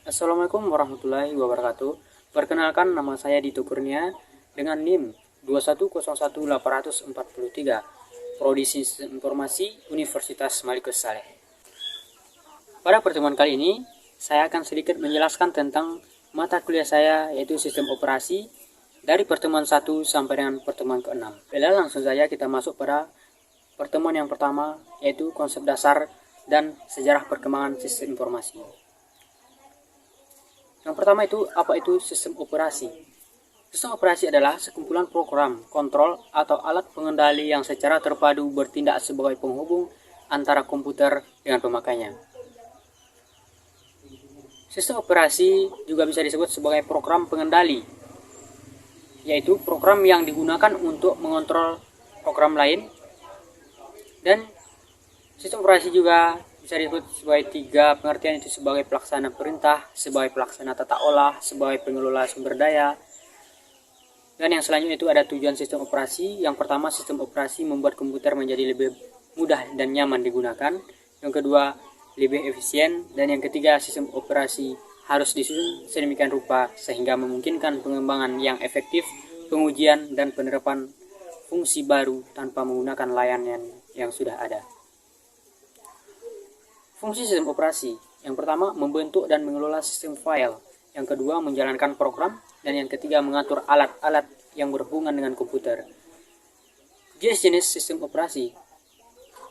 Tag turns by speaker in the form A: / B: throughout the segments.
A: Assalamualaikum warahmatullahi wabarakatuh. Perkenalkan, nama saya Dito Kurnia dengan NIM 2101843, Prodi Sistem Informasi Universitas Malikus Saleh. Pada pertemuan kali ini, saya akan sedikit menjelaskan tentang mata kuliah saya, yaitu Sistem Operasi, dari pertemuan 1 sampai dengan pertemuan ke-6. Langsung saja kita masuk pada pertemuan yang pertama, yaitu konsep dasar dan sejarah perkembangan sistem informasi. Yang pertama itu, apa itu sistem operasi? Sistem operasi adalah sekumpulan program, kontrol, atau alat pengendali yang secara terpadu bertindak sebagai penghubung antara komputer dengan pemakainya. Sistem operasi juga bisa disebut sebagai program pengendali, yaitu program yang digunakan untuk mengontrol program lain. Dan sistem operasi juga bisa disebut sebagai 3 pengertian, itu sebagai pelaksana perintah, sebagai pelaksana tata olah, sebagai pengelola sumber daya. Dan yang selanjutnya itu ada tujuan sistem operasi. Yang pertama, sistem operasi membuat komputer menjadi lebih mudah dan nyaman digunakan. Yang kedua, lebih efisien. Dan yang ketiga, sistem operasi harus disusun sedemikian rupa sehingga memungkinkan pengembangan yang efektif, pengujian, dan penerapan fungsi baru tanpa menggunakan layanan yang sudah ada. Fungsi sistem operasi. Yang pertama, membentuk dan mengelola sistem file. Yang kedua, menjalankan program. Dan yang ketiga, mengatur alat-alat yang berhubungan dengan komputer. Jenis-jenis sistem operasi.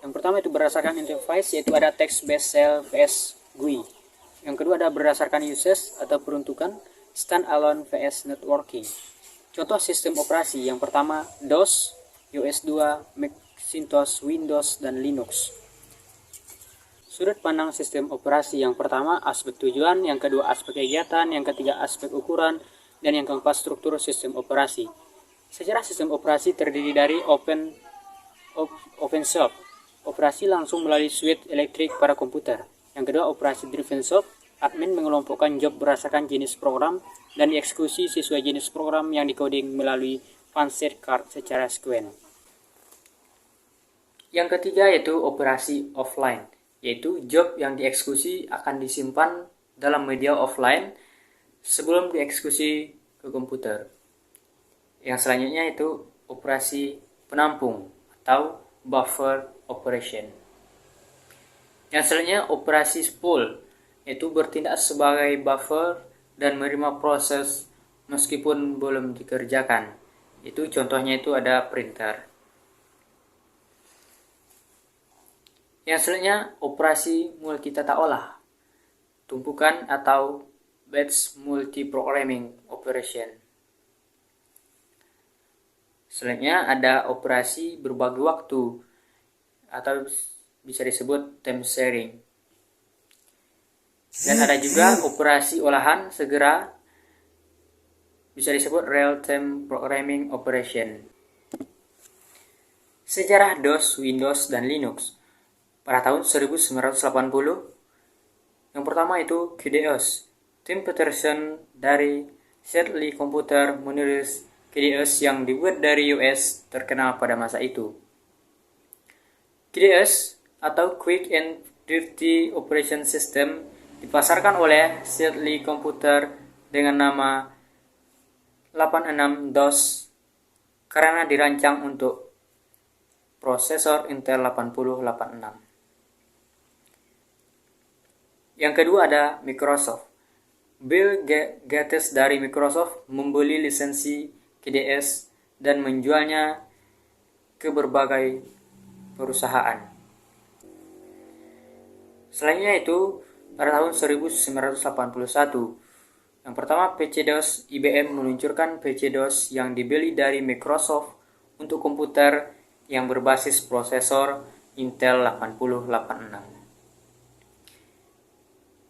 A: Yang pertama itu berdasarkan interface, yaitu ada text-based cell vs GUI. Yang kedua ada berdasarkan usage atau peruntukan, standalone vs networking. Contoh sistem operasi. Yang pertama, DOS, US2, Macintosh, Windows, dan Linux. Sudut pandang sistem operasi. Yang pertama, aspek tujuan. Yang kedua, aspek kegiatan. Yang ketiga, aspek ukuran. Dan yang keempat, struktur sistem operasi. Sejarah sistem operasi terdiri dari OpenShop, operasi langsung melalui switch elektrik pada komputer. Yang kedua, operasi driven shop, admin mengelompokkan job berdasarkan jenis program dan dieksekusi sesuai jenis program yang dikoding melalui punch card secara sekuen. Yang ketiga yaitu operasi offline, yaitu job yang dieksekusi akan disimpan dalam media offline sebelum dieksekusi ke komputer. Yang selanjutnya itu operasi penampung atau buffer operation. Yang selanjutnya operasi spool, yaitu bertindak sebagai buffer dan menerima proses meskipun belum dikerjakan. Itu contohnya itu ada printer. Yang selanjutnya operasi multi tata olah, tumpukan atau batch multi-programming operation. Selanjutnya ada operasi berbagi waktu atau bisa disebut time sharing. Dan ada juga operasi olahan segera, bisa disebut real-time programming operation. Sejarah DOS, Windows, dan Linux. Pada tahun 1980, yang pertama itu QDOS. Tim Peterson dari Sedley Computer menulis QDOS yang dibuat dari US terkenal pada masa itu. QDOS atau Quick and Dirty Operation System dipasarkan oleh Sedley Computer dengan nama 86DOS karena dirancang untuk prosesor Intel 8086. Yang kedua ada Microsoft. Bill Gates dari Microsoft membeli lisensi QDOS dan menjualnya ke berbagai perusahaan. Selanjutnya itu pada tahun 1981, yang pertama PC-DOS, IBM meluncurkan PC-DOS yang dibeli dari Microsoft untuk komputer yang berbasis prosesor Intel 8086.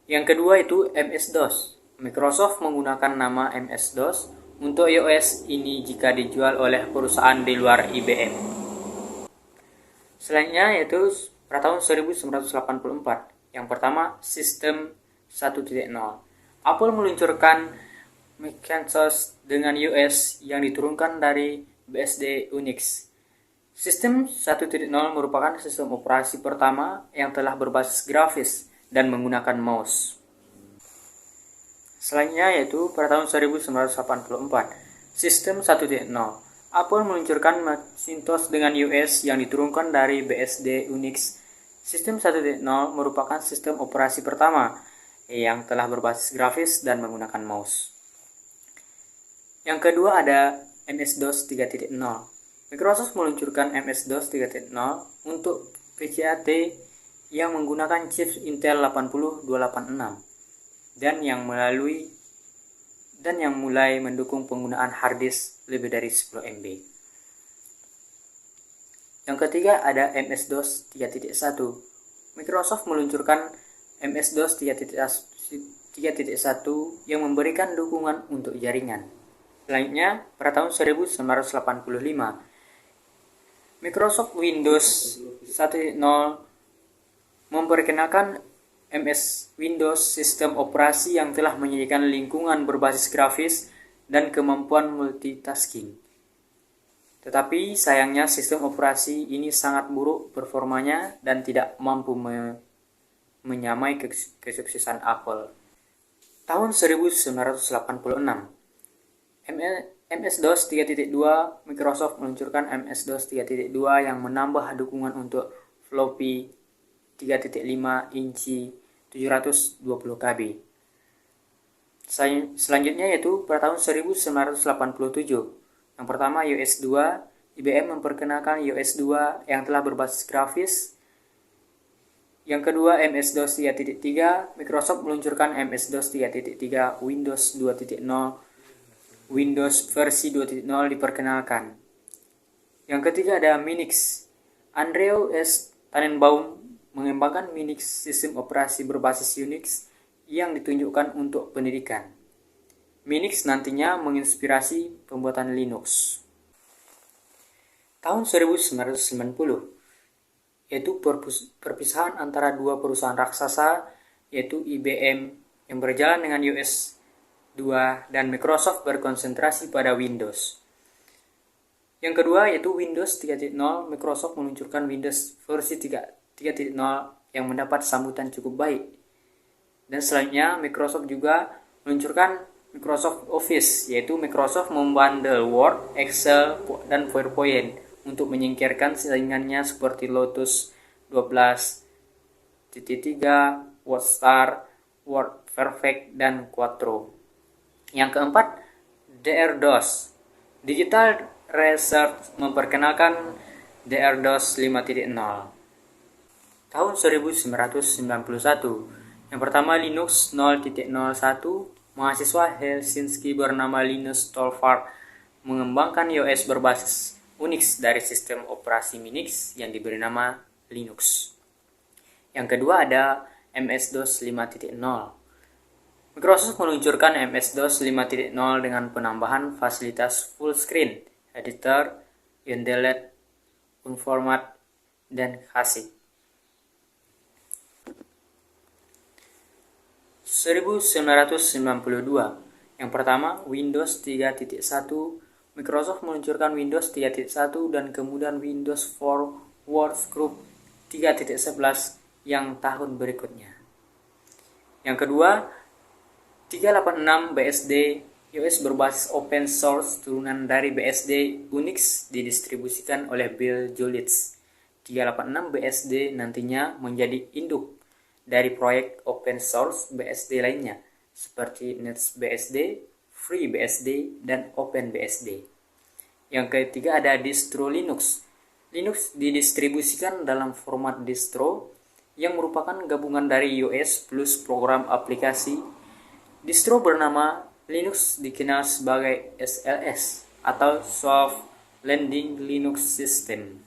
A: Yang kedua itu MS-DOS. Microsoft menggunakan nama MS-DOS untuk iOS ini jika dijual oleh perusahaan di luar IBM. Selanjutnya yaitu pada tahun 1984. Yang pertama, sistem 1.0. Apple meluncurkan Macintosh dengan OS yang diturunkan dari BSD Unix. Sistem 1.0 merupakan sistem operasi pertama yang telah berbasis grafis dan menggunakan mouse. Selanjutnya yaitu pada tahun 1984, sistem 1.0. Apple meluncurkan Macintosh dengan OS yang diturunkan dari BSD Unix. Sistem 1.0 merupakan sistem operasi pertama yang telah berbasis grafis dan menggunakan mouse. Yang kedua ada MS-DOS 3.0. Microsoft meluncurkan MS-DOS 3.0 untuk PCAT yang menggunakan chips Intel 80286 dan yang mulai mendukung penggunaan hard disk lebih dari 10 MB. Yang ketiga ada MS-DOS 3.1. Microsoft meluncurkan MS-DOS 3.1 yang memberikan dukungan untuk jaringan. Selanjutnya, pada tahun 1985, Microsoft Windows 1.0 memperkenalkan Windows sistem operasi yang telah menyediakan lingkungan berbasis grafis dan kemampuan multitasking. Tetapi sayangnya sistem operasi ini sangat buruk performanya dan tidak mampu menyamai kesuksesan Apple. Tahun 1986, MS-DOS 3.2, Microsoft meluncurkan MS-DOS 3.2 yang menambah dukungan untuk floppy 3.5 inci 720 KB. Selanjutnya yaitu pada tahun 1987. Yang pertama iOS 2, IBM memperkenalkan iOS 2 yang telah berbasis grafis. Yang kedua MS-DOS 3.3, Microsoft meluncurkan MS-DOS 3.3, Windows 2.0, Windows versi 2.0 diperkenalkan. Yang ketiga ada Minix. Andrew S. Tannenbaum mengembangkan Minix, sistem operasi berbasis Unix yang ditunjukkan untuk pendidikan. Minix nantinya menginspirasi pembuatan Linux. Tahun 1990, yaitu perpisahan antara dua perusahaan raksasa, yaitu IBM yang berjalan dengan iOS 2 dan Microsoft berkonsentrasi pada Windows. Yang kedua yaitu Windows 3.0, Microsoft meluncurkan Windows versi 3.0 yang mendapat sambutan cukup baik. Dan selanjutnya Microsoft juga meluncurkan Microsoft Office, yaitu Microsoft membundle Word, Excel, dan PowerPoint untuk menyingkirkan saingannya seperti Lotus 12.3, WordStar, WordPerfect, dan Quattro. Yang keempat, DR-DOS. Digital Research memperkenalkan DR-DOS 5.0. Tahun 1991, yang pertama Linux 0.01, mahasiswa Helsinki bernama Linus Torvalds mengembangkan OS berbasis Unix dari sistem operasi Minix yang diberi nama Linux. Yang kedua ada MS-DOS 5.0. Microsoft meluncurkan MS-DOS 5.0 dengan penambahan fasilitas full screen, editor, undelete, unformat, dan classic. 1992, yang pertama Windows 3.1, Microsoft meluncurkan Windows 3.1 dan kemudian Windows for Workgroup 3.11 yang tahun berikutnya. Yang kedua 386 BSD, OS berbasis open source turunan dari BSD Unix didistribusikan oleh Bill Jolitz. 386 BSD nantinya menjadi induk dari proyek open source BSD lainnya seperti NetBSD, FreeBSD, dan OpenBSD. Yang ketiga ada distro Linux. Linux didistribusikan dalam format distro yang merupakan gabungan dari OS plus program aplikasi. Distro bernama Linux dikenal sebagai SLS atau Soft Landing Linux System.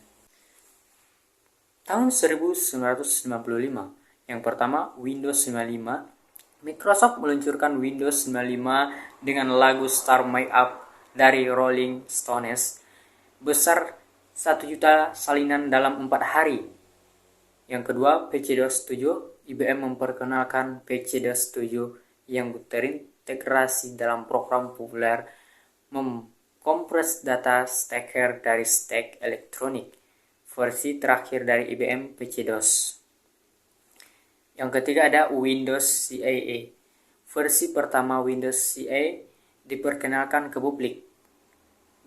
A: Tahun 1995, yang pertama Windows 95, Microsoft meluncurkan Windows 95 dengan lagu Start My Up dari Rolling Stones besar 1 juta salinan dalam 4 hari. Yang kedua PC-DOS 7, IBM memperkenalkan PC-DOS 7 yang terintegrasi dalam program populer mengkompres data stacker dari Stack Electronic, versi terakhir dari IBM PC-DOS. Yang ketiga ada Windows CAE, versi pertama Windows CE diperkenalkan ke publik.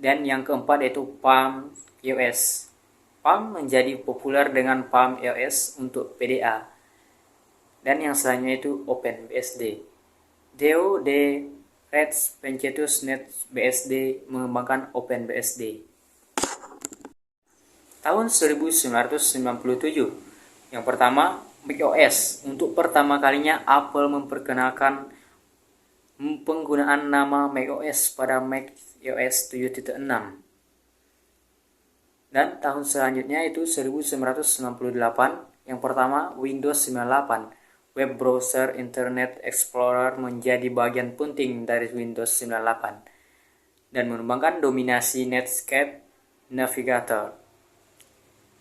A: Dan yang keempat yaitu Palm OS. Palm menjadi populer dengan Palm OS untuk PDA. Dan yang selanjutnya itu OpenBSD. Theo de Reds pencetus NetBSD mengembangkan OpenBSD. Tahun 1997, yang pertama macOS. Untuk pertama kalinya Apple memperkenalkan penggunaan nama macOS pada macOS 7.6. Dan tahun selanjutnya itu 1998, yang pertama Windows 98. Web browser Internet Explorer menjadi bagian penting dari Windows 98 dan mengembangkan dominasi Netscape Navigator.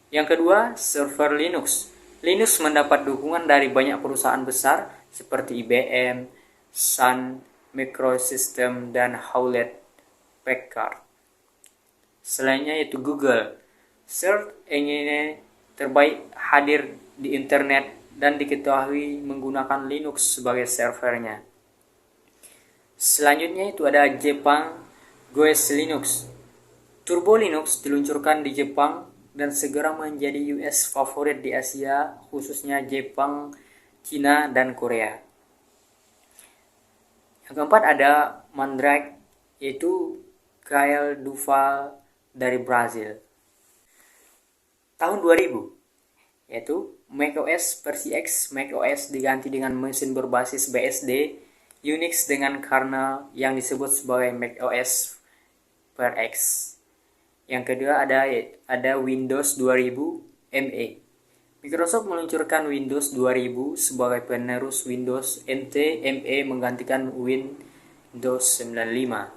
A: Yang kedua, server Linux. Linux mendapat dukungan dari banyak perusahaan besar seperti IBM, Sun Microsystems, dan Hewlett Packard. Selainnya yaitu Google. Search engine terbaik hadir di internet dan diketahui menggunakan Linux sebagai servernya. Selanjutnya itu ada Jepang GOES Linux. Turbo Linux diluncurkan di Jepang dan segera menjadi US favorit di Asia, khususnya Jepang, Cina, dan Korea. Yang keempat ada Mandrake, yaitu Gael Duval dari Brazil. Tahun 2000, yaitu macOS versi X. macOS diganti dengan mesin berbasis BSD, Unix dengan kernel yang disebut sebagai macOS per X. Yang kedua ada Windows 2000 ME. Microsoft meluncurkan Windows 2000 sebagai penerus Windows NT. ME menggantikan Windows 95.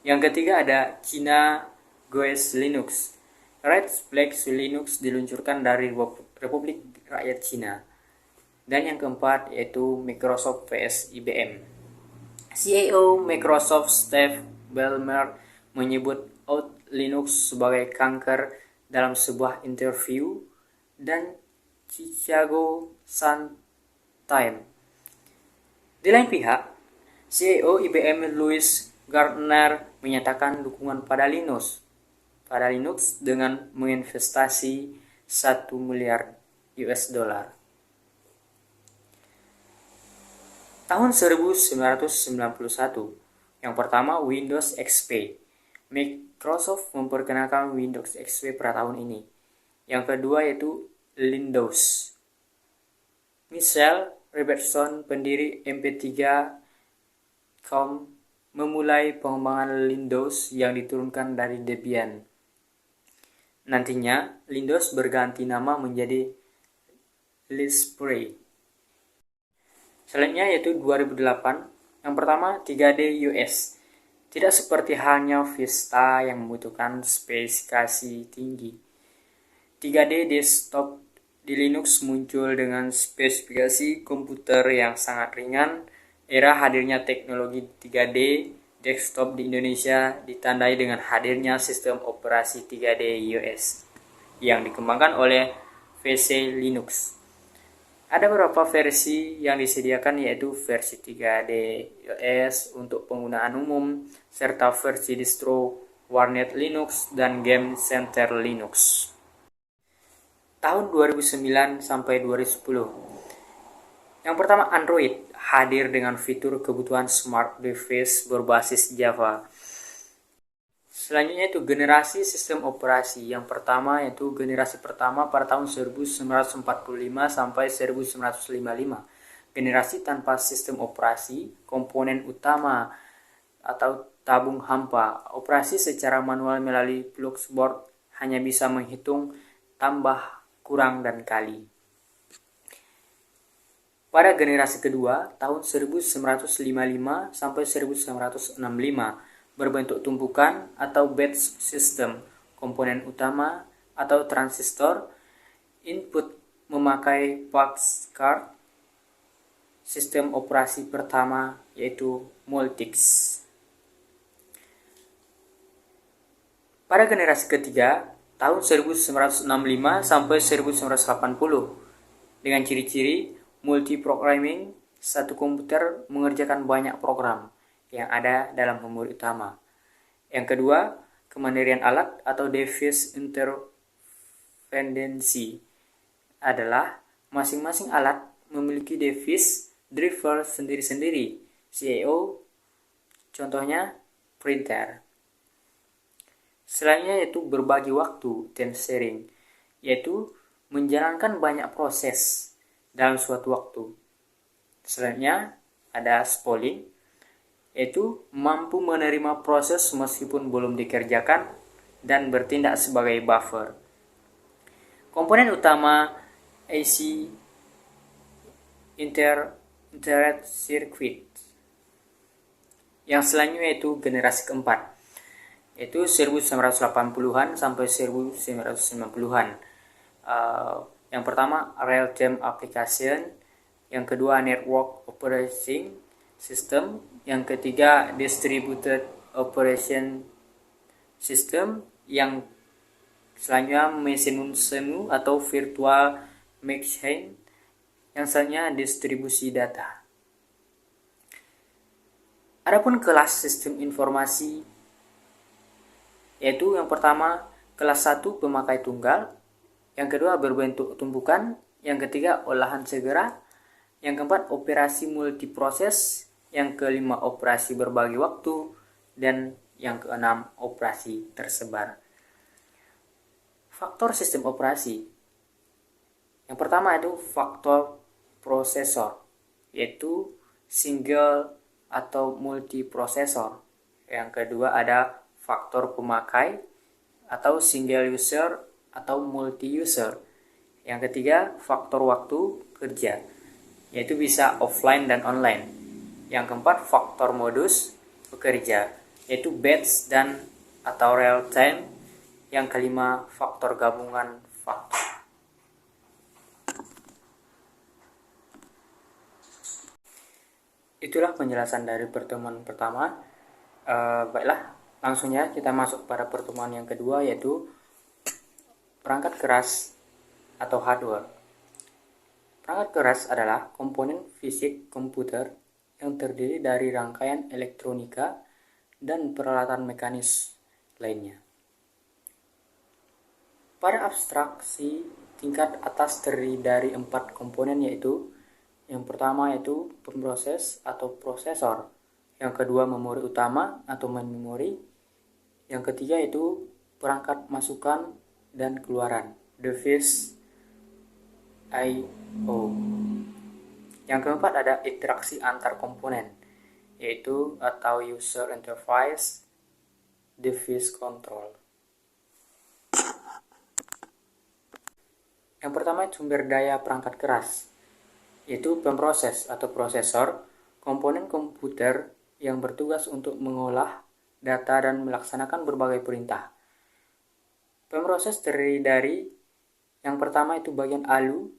A: Yang ketiga ada China GOES Linux. Red Flag Linux diluncurkan dari Republik Rakyat Cina. Dan yang keempat yaitu Microsoft vs IBM. CEO Microsoft Steve Ballmer menyebut Linux sebagai kanker dalam sebuah interview dan Chicago Sun-Times. Di lain pihak, CEO IBM Louis Gardner menyatakan dukungan pada Linux dengan menginvestasi $1 miliar. Tahun 1991, yang pertama Windows XP. Microsoft memperkenalkan Windows XP pada tahun ini. Yang kedua yaitu Windows. Michelle Robertson, pendiri MP3.com, memulai pengembangan Windows yang diturunkan dari Debian. Nantinya, Windows berganti nama menjadi Lispray. Selanjutnya yaitu 2008. Yang pertama 3D US. Tidak seperti halnya Vista yang membutuhkan spesifikasi tinggi. 3D desktop di Linux muncul dengan spesifikasi komputer yang sangat ringan. Era hadirnya teknologi 3D desktop di Indonesia ditandai dengan hadirnya sistem operasi 3D US yang dikembangkan oleh VC Linux. Ada beberapa versi yang disediakan yaitu versi 3D US untuk penggunaan umum serta versi distro Warnet Linux dan Game Center Linux. Tahun 2009 sampai 2010. Yang pertama Android hadir dengan fitur kebutuhan smart device berbasis Java. Selanjutnya itu generasi sistem operasi. Yang pertama yaitu generasi pertama pada tahun 1945 sampai 1955. Generasi tanpa sistem operasi, komponen utama atau tabung hampa. Operasi secara manual melalui Fluxboard hanya bisa menghitung, tambah, kurang, dan kali. Pada generasi kedua, tahun 1955 sampai 1965, berbentuk tumpukan atau batch system, komponen utama atau transistor, input memakai fax card, sistem operasi pertama yaitu Multics. Pada generasi ketiga, tahun 1965 sampai 1980, dengan ciri-ciri multiprogramming, satu komputer mengerjakan banyak program yang ada dalam memori utama. Yang kedua, kemandirian alat atau device interdependency adalah masing-masing alat memiliki device driver sendiri-sendiri. CIO, contohnya printer. Selanjutnya yaitu berbagi waktu dan sharing, yaitu menjalankan banyak proses dalam suatu waktu. Selanjutnya ada spooling, yaitu mampu menerima proses meskipun belum dikerjakan dan bertindak sebagai buffer. Komponen utama IC Integrated Circuit. Yang selanjutnya itu generasi keempat, yaitu 1980-an sampai 1990-an. Yang pertama real-time application, yang kedua network operating system, yang ketiga distributed operation system, yang selanjutnya machine atau virtual machine, yang selanjutnya distribusi data. Adapun kelas sistem informasi, yaitu yang pertama kelas 1 pemakai tunggal, yang kedua berbentuk tumpukan, yang ketiga olahan segera, yang keempat operasi multiproses, yang kelima operasi berbagi waktu, dan yang keenam operasi tersebar. Faktor sistem operasi. Yang pertama itu faktor prosesor, yaitu single atau multiprosesor. Yang kedua ada faktor pemakai atau single user atau multi user. Yang ketiga faktor waktu kerja, yaitu bisa offline dan online. Yang keempat faktor modus bekerja, yaitu batch dan atau real time. Yang kelima faktor gabungan faktor. Itulah penjelasan dari pertemuan pertama. Baiklah, langsungnya kita masuk pada pertemuan yang kedua, yaitu perangkat keras atau hardware. Perangkat keras adalah komponen fisik komputer yang terdiri dari rangkaian elektronika dan peralatan mekanis lainnya. Pada abstraksi tingkat atas terdiri dari 4 komponen, yaitu yang pertama yaitu pemroses atau prosesor, yang kedua memori utama atau main memory, yang ketiga yaitu perangkat masukan dan keluaran, device I/O. Yang keempat ada interaksi antar komponen, yaitu atau user interface, device control. Yang pertama sumber daya perangkat keras, yaitu pemroses atau prosesor, komponen komputer yang bertugas untuk mengolah data dan melaksanakan berbagai perintah. Pemroses terdiri dari yang pertama itu bagian ALU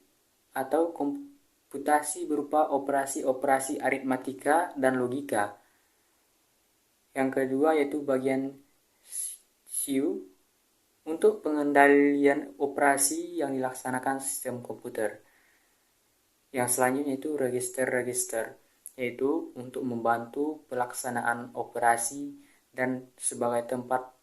A: atau komputasi berupa operasi-operasi aritmatika dan logika. Yang kedua yaitu bagian CPU untuk pengendalian operasi yang dilaksanakan sistem komputer. Yang selanjutnya itu register-register, yaitu untuk membantu pelaksanaan operasi dan sebagai tempat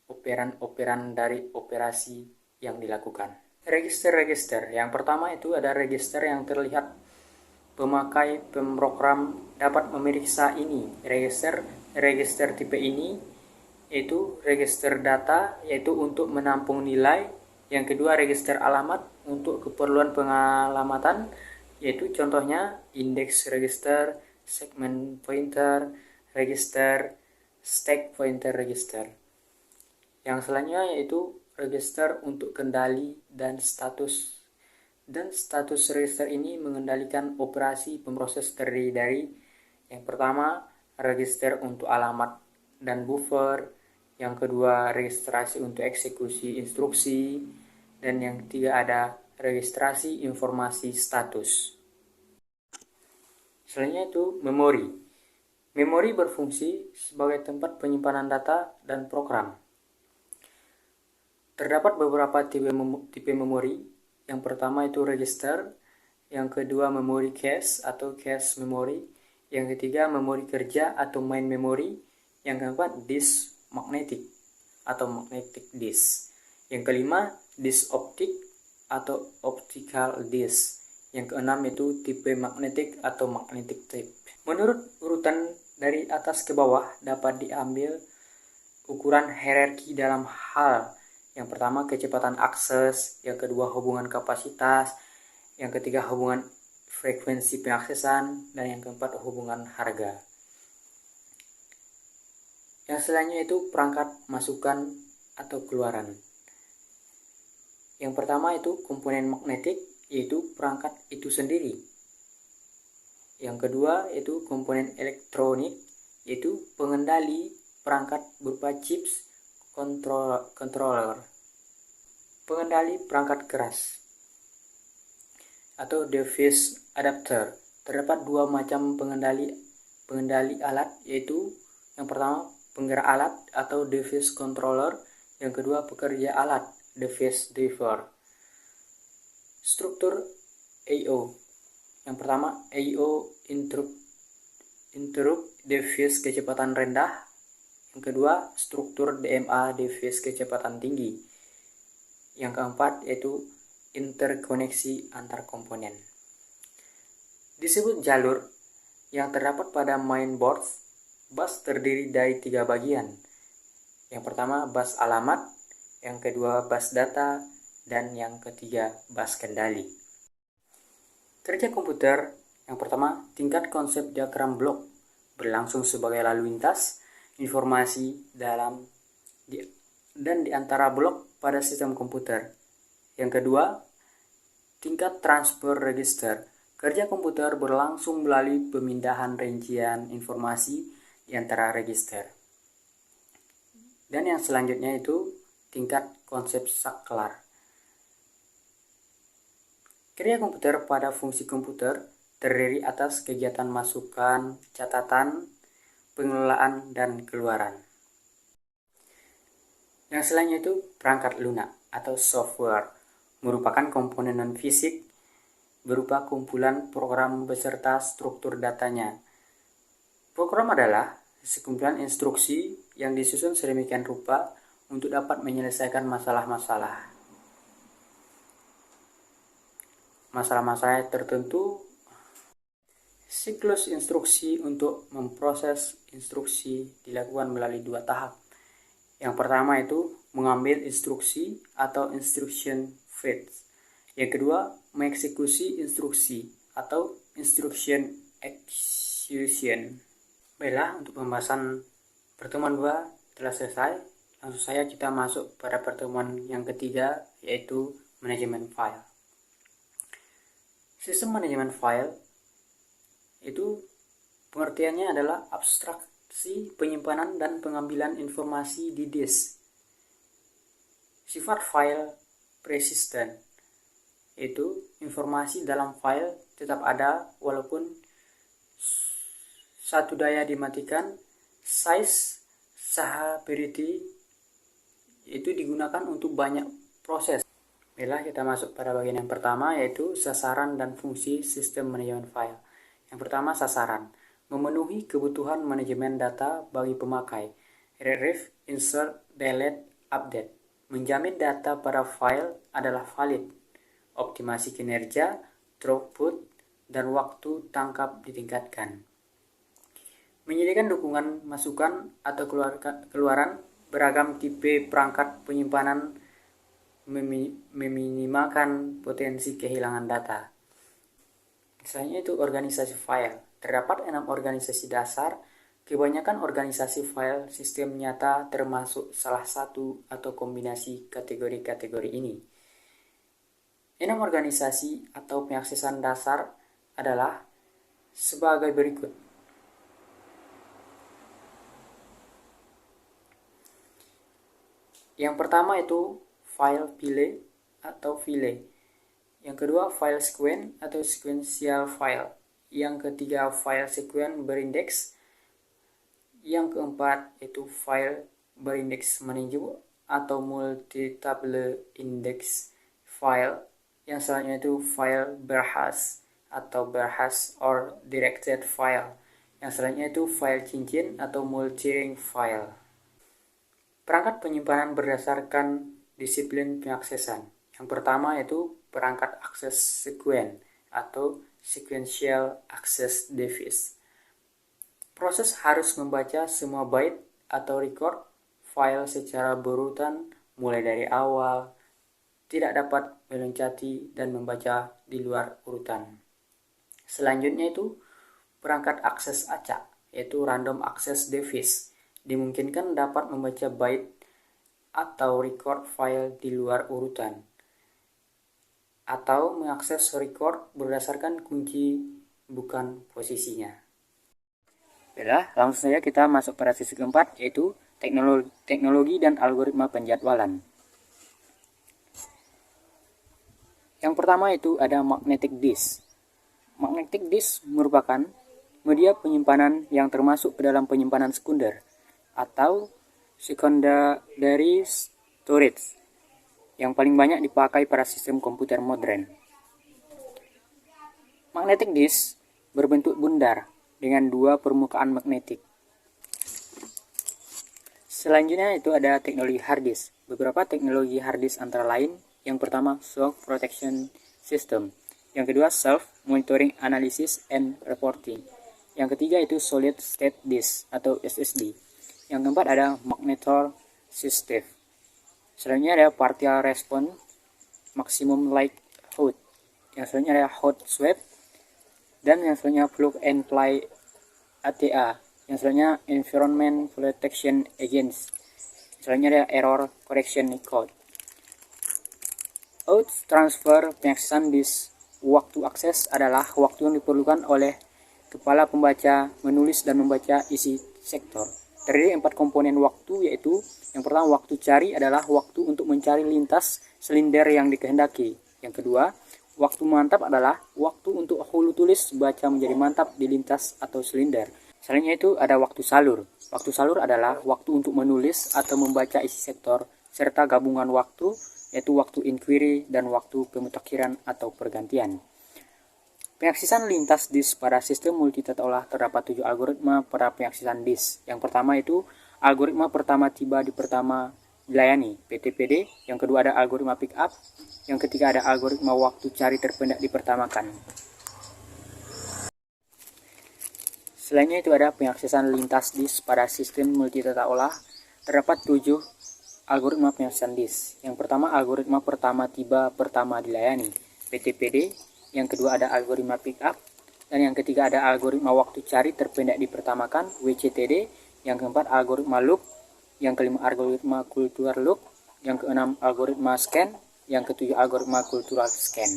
A: operan-operan dari operasi yang dilakukan. Register-register, yang pertama itu ada register yang terlihat. Pemakai pemrogram dapat memeriksa ini. Register tipe ini yaitu register data, yaitu untuk menampung nilai. Yang kedua register alamat untuk keperluan pengalamatan, yaitu contohnya index register, segment pointer register, stack pointer register. Yang selanjutnya yaitu register untuk kendali dan status. Dan status register ini mengendalikan operasi pemroses terdiri dari yang pertama register untuk alamat dan buffer, yang kedua registrasi untuk eksekusi instruksi, dan yang ketiga ada registrasi informasi status. Selanjutnya itu memori. Memori berfungsi sebagai tempat penyimpanan data dan program. Terdapat beberapa tipe memori. Yang pertama itu register, Yang kedua memori cache atau cache memory. Yang ketiga memori kerja atau main memory. Yang keempat disk magnetic atau magnetic disk. Yang kelima disk optik atau optical disk. Yang keenam itu tipe magnetic atau magnetic tape. Menurut urutan dari atas ke bawah dapat diambil ukuran hierarki dalam hal yang pertama kecepatan akses, yang kedua hubungan kapasitas, yang ketiga hubungan frekuensi pengaksesan, dan yang keempat hubungan harga. Yang selanjutnya itu perangkat masukan atau keluaran. Yang pertama itu komponen magnetik, yaitu perangkat itu sendiri. Yang kedua itu komponen elektronik, yaitu pengendali perangkat berupa chips, controller, pengendali perangkat keras, atau device adapter. Terdapat dua macam pengendali alat, yaitu yang pertama penggerak alat atau device controller, yang kedua pekerja alat, device driver. Struktur I/O. Yang pertama I/O interrupt device kecepatan rendah. Yang kedua struktur DMA device kecepatan tinggi. Yang keempat yaitu interkoneksi antar komponen. Disebut jalur yang terdapat pada mainboard. Bus terdiri dari 3 bagian. Yang pertama bus alamat, yang kedua bus data, dan yang ketiga bus kendali. Kerja komputer yang pertama, tingkat konsep diagram blok berlangsung sebagai lalu lintas informasi dalam dan di antara blok pada sistem komputer. Yang kedua, tingkat transfer register. Kerja komputer berlangsung melalui pemindahan rincian informasi di antara register. Dan yang selanjutnya itu tingkat konsep saklar. Kerja komputer pada fungsi komputer terdiri atas kegiatan masukan, catatan, pengelolaan, dan keluaran. Yang selanjutnya itu perangkat lunak atau software, merupakan komponen non-fisik berupa kumpulan program beserta struktur datanya. Program adalah sekumpulan instruksi yang disusun sedemikian rupa untuk dapat menyelesaikan masalah-masalah tertentu. Siklus instruksi untuk memproses instruksi dilakukan melalui 2 tahap. Yang pertama itu mengambil instruksi atau instruction fetch. Yang kedua, mengeksekusi instruksi atau instruction execution. Baiklah, untuk pembahasan pertemuan 2 telah selesai. Langsung saja kita masuk pada pertemuan yang ketiga, yaitu manajemen file. Sistem manajemen file itu pengertiannya adalah abstraksi penyimpanan dan pengambilan informasi di disk. Sifat file persistent, yaitu informasi dalam file tetap ada walaupun satu daya dimatikan. Size usability itu digunakan untuk banyak proses. Baiklah, kita masuk pada bagian yang pertama, yaitu sasaran dan fungsi sistem manajemen file. Yang pertama, sasaran. Memenuhi kebutuhan manajemen data bagi pemakai. Retrieve, insert, delete, update. Menjamin data pada file adalah valid. Optimasi kinerja, throughput, dan waktu tangkap ditingkatkan. Menyediakan dukungan masukan atau keluaran beragam tipe perangkat penyimpanan, meminimalkan potensi kehilangan data. Misalnya itu organisasi file. Terdapat 6 organisasi dasar. Kebanyakan organisasi file sistem nyata termasuk salah satu atau kombinasi kategori-kategori ini. 6 organisasi atau pengaksesan dasar adalah sebagai berikut. Yang pertama itu file file atau file. Yang kedua file sequence atau sequential file. Yang ketiga file sequence berindeks. Yang keempat itu file berindeks manageable atau multi-table index file. Yang selanjutnya itu file berhas atau berhas or directed file. Yang selanjutnya itu file cincin atau multi-ring file. Perangkat penyimpanan berdasarkan disiplin pengaksesan. Yang pertama yaitu perangkat akses sekuen atau sequential access device. Proses harus membaca semua byte atau record file secara berurutan mulai dari awal, tidak dapat meloncati dan membaca di luar urutan. Selanjutnya itu perangkat akses acak, yaitu random access device, dimungkinkan dapat membaca byte atau record file di luar urutan, atau mengakses record berdasarkan kunci bukan posisinya. Baiklah, langsung saja kita masuk pada sesi keempat, yaitu teknologi dan algoritma penjadwalan. Yang pertama itu ada magnetic disk. Magnetic disk merupakan media penyimpanan yang termasuk ke dalam penyimpanan sekunder atau secondary storage yang paling banyak dipakai pada sistem komputer modern. Magnetic disk berbentuk bundar dengan dua permukaan magnetik. Selanjutnya itu ada teknologi hard disk. Beberapa teknologi hard disk antara lain, yang pertama shock protection system, yang kedua self monitoring analysis and reporting, yang ketiga itu solid state disk atau SSD, yang keempat ada magnetor system. Selanjutnya ada partial response maximum likelihood, yang selanjutnya ada hot swap, dan yang selanjutnya plug and play ATA, yang selanjutnya environment protection agents, selanjutnya ada error correction code. Out transfer pengaksesan disk. Waktu akses adalah waktu yang diperlukan oleh kepala pembaca menulis dan membaca isi sektor. Terdiri 4 komponen waktu, yaitu yang pertama waktu cari adalah waktu untuk mencari lintas silinder yang dikehendaki. Yang kedua, waktu mantap adalah waktu untuk hulu tulis baca menjadi mantap di lintas atau silinder. Selanjutnya itu ada waktu salur. Waktu salur adalah waktu untuk menulis atau membaca isi sektor serta gabungan waktu, yaitu waktu inquiry dan waktu pemutakhiran atau pergantian. Pengaksesan lintas disk pada sistem multitata olah terdapat 7 algoritma pada pengaksesan disk. Yang pertama itu algoritma pertama tiba di pertama dilayani, PTPD. Yang kedua ada algoritma pickup. Yang ketiga ada algoritma waktu cari terpendek dipertamakan. Selainnya itu ada pengaksesan lintas disk pada sistem multitata olah terdapat 7 algoritma pengaksesan disk. Yang pertama algoritma pertama tiba pertama dilayani, PTPD. Yang kedua ada algoritma pickup, dan yang ketiga ada algoritma waktu cari terpendek dipertamakan, WCTD. Yang keempat algoritma loop, yang kelima algoritma cultural loop, yang keenam algoritma scan, yang ketujuh algoritma cultural scan.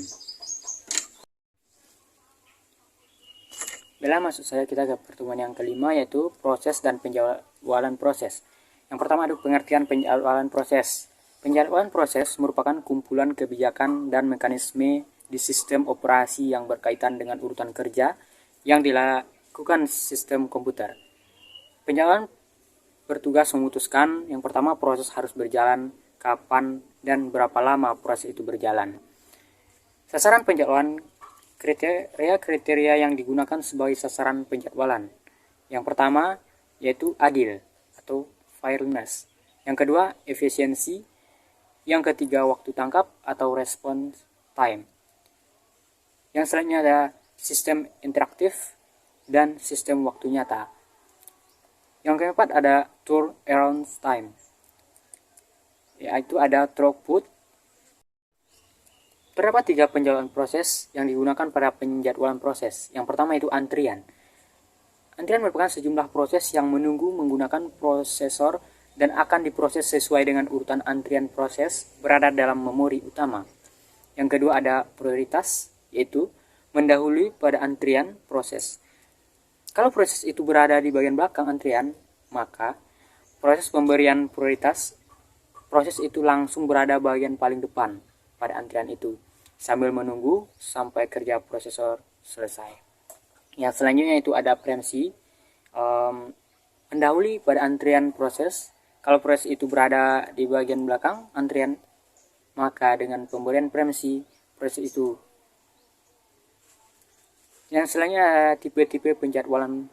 A: Baiklah, masuk saja kita ke pertemuan yang kelima, yaitu proses dan penjadwalan proses. Yang pertama ada pengertian penjadwalan proses. Penjadwalan proses merupakan kumpulan kebijakan dan mekanisme di sistem operasi yang berkaitan dengan urutan kerja yang dilakukan sistem komputer. Penjadwalan bertugas memutuskan yang pertama proses harus berjalan, kapan, dan berapa lama proses itu berjalan. Sasaran penjadwalan, kriteria yang digunakan sebagai sasaran penjadwalan. Yang pertama yaitu adil atau fairness. Yang kedua efisiensi. Yang ketiga waktu tangkap atau response time. Yang selanjutnya ada sistem interaktif dan sistem waktu nyata. Yang keempat ada turnaround time, yaitu ada throughput. Terdapat 3 penjadwalan proses yang digunakan pada penjadwalan proses. Yang pertama itu antrian. Antrian merupakan sejumlah proses yang menunggu menggunakan prosesor dan akan diproses sesuai dengan urutan antrian proses berada dalam memori utama. Yang kedua ada prioritas, yaitu mendahului pada antrian proses. Kalau proses itu berada di bagian belakang antrian, maka proses pemberian prioritas, proses itu langsung berada bagian paling depan pada antrian itu, sambil menunggu sampai kerja prosesor selesai. Yang selanjutnya itu ada preemsi, mendahului pada antrian proses. Kalau proses itu berada di bagian belakang antrian, maka dengan pemberian preemsi, proses itu. Yang selanjutnya tipe-tipe penjadwalan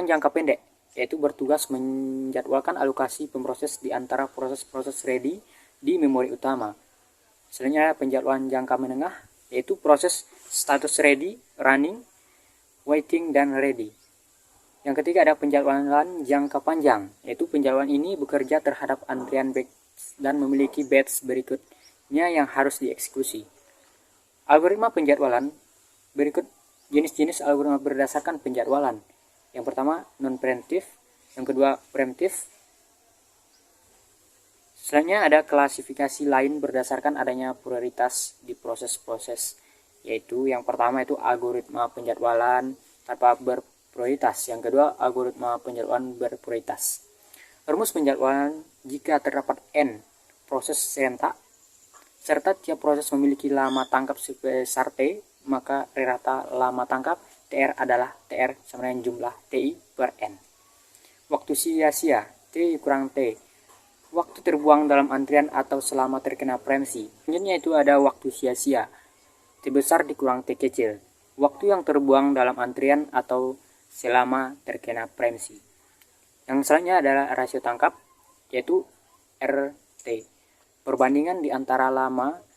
A: jangka pendek, yaitu bertugas menjadwalkan alokasi pemproses di antara proses-proses ready di memori utama. Selanjutnya penjadwalan jangka menengah, yaitu proses status ready, running, waiting, dan ready. Yang ketiga ada penjadwalan jangka panjang, yaitu penjadwalan ini bekerja terhadap antrian batch dan memiliki batch berikutnya yang harus dieksekusi. Algoritma penjadwalan berikut jenis-jenis algoritma berdasarkan penjadwalan. Yang pertama non-preemptive, yang kedua preemptive. Selanjutnya ada klasifikasi lain berdasarkan adanya prioritas di proses-proses, yaitu yang pertama itu algoritma penjadwalan tanpa berprioritas, yang kedua algoritma penjadwalan berprioritas. Rumus penjadwalan: jika terdapat n proses serentak serta tiap proses memiliki lama tangkap sebesar t, maka rata lama tangkap TR adalah TR sama dengan jumlah TI per N. Waktu sia-sia T kurang T. Waktu terbuang dalam antrian atau selama terkena preempsi. Selanjutnya itu ada waktu sia-sia T besar dikurang T kecil. Waktu yang terbuang dalam antrian atau selama terkena preempsi. Yang selanjutnya adalah rasio tangkap, yaitu RT. Perbandingan di antara lama.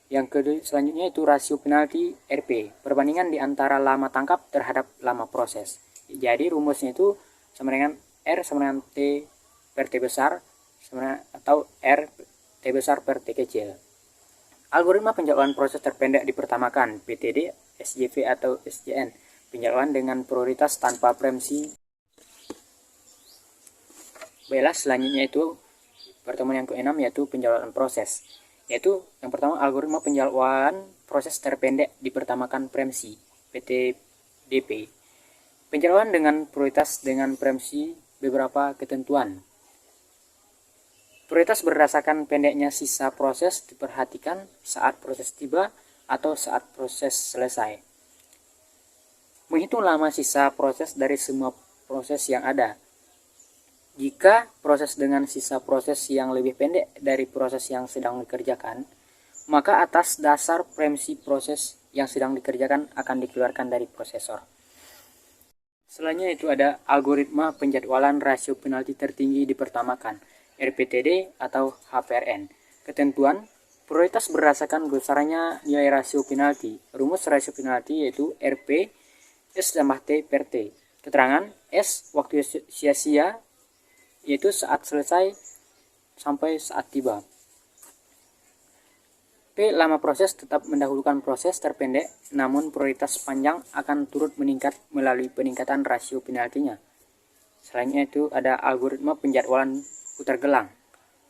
A: Yang kedua selanjutnya itu rasio penalti RP, perbandingan di antara lama tangkap terhadap lama proses. Jadi rumusnya itu sama dengan R sama dengan T per T besar atau R T besar per T kecil. Algoritma penjadwalan proses terpendek dipertamakan, PTD, SJV atau SJN, penjadwalan dengan prioritas tanpa preempsi. Baiklah, selanjutnya itu pertemuan yang ke-6 yaitu penjadwalan proses. Yaitu yang pertama algoritma penjadwalan proses terpendek dipertamakan preempsi, PTDP. Penjadwalan dengan prioritas dengan preempsi beberapa ketentuan. Prioritas berdasarkan pendeknya sisa proses diperhatikan saat proses tiba atau saat proses selesai. Menghitung lama sisa proses dari semua proses yang ada. Jika proses dengan sisa proses yang lebih pendek dari proses yang sedang dikerjakan, maka atas dasar preempsi proses yang sedang dikerjakan akan dikeluarkan dari prosesor. Selanjutnya itu ada algoritma penjadwalan rasio penalti tertinggi dipertamakan, RPTD atau HPRN. Ketentuan: prioritas berdasarkan besarnya nilai rasio penalti. Rumus rasio penalti yaitu RP S tambah T per T. Keterangan: S waktu sia-sia yaitu saat selesai sampai saat tiba. P lama proses tetap mendahulukan proses terpendek, namun prioritas panjang akan turut meningkat melalui peningkatan rasio penaltinya. Selanjutnya itu ada algoritma penjadwalan putar gelang,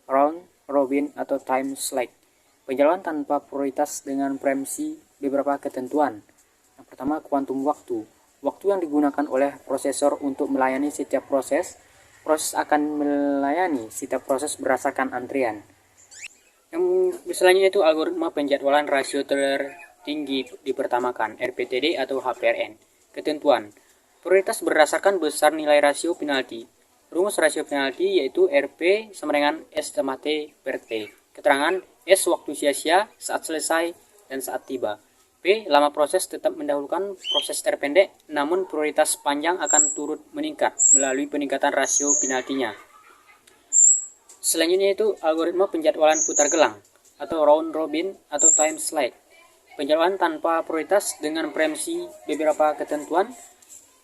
A: round robin atau time slide. Penjadwalan tanpa prioritas dengan preempsi beberapa ketentuan. Yang pertama kuantum waktu. Waktu yang digunakan oleh prosesor untuk melayani setiap proses akan melayani setiap proses berdasarkan antrian. Yang selanjutnya itu algoritma penjadwalan rasio tertinggi dipertamakan, RPTD atau HPRN. Ketentuan: prioritas berdasarkan besar nilai rasio penalti. Rumus rasio penalti yaitu RP sama dengan S tambah T per T. Keterangan: S waktu sia-sia, saat selesai, dan saat tiba. P lama proses tetap mendahulukan proses terpendek, namun prioritas panjang akan turut meningkat melalui peningkatan rasio penaltinya. Selanjutnya itu algoritma penjadwalan putar gelang atau round robin atau time slide. Penjadwalan tanpa prioritas dengan preempsi beberapa ketentuan,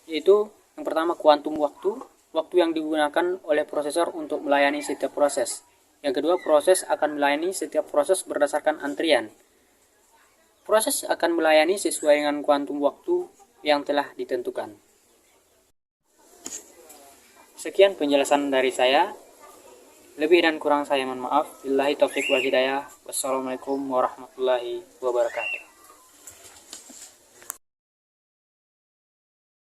A: yaitu yang pertama kuantum waktu yang digunakan oleh prosesor untuk melayani setiap proses. Yang kedua, proses akan melayani setiap proses berdasarkan antrian. Proses akan melayani sesuai dengan kuantum waktu yang telah ditentukan. Sekian penjelasan dari saya. Lebih dan kurang saya mohon maaf. Billahi taufiq wal hidayah. Wassalamualaikum warahmatullahi wabarakatuh.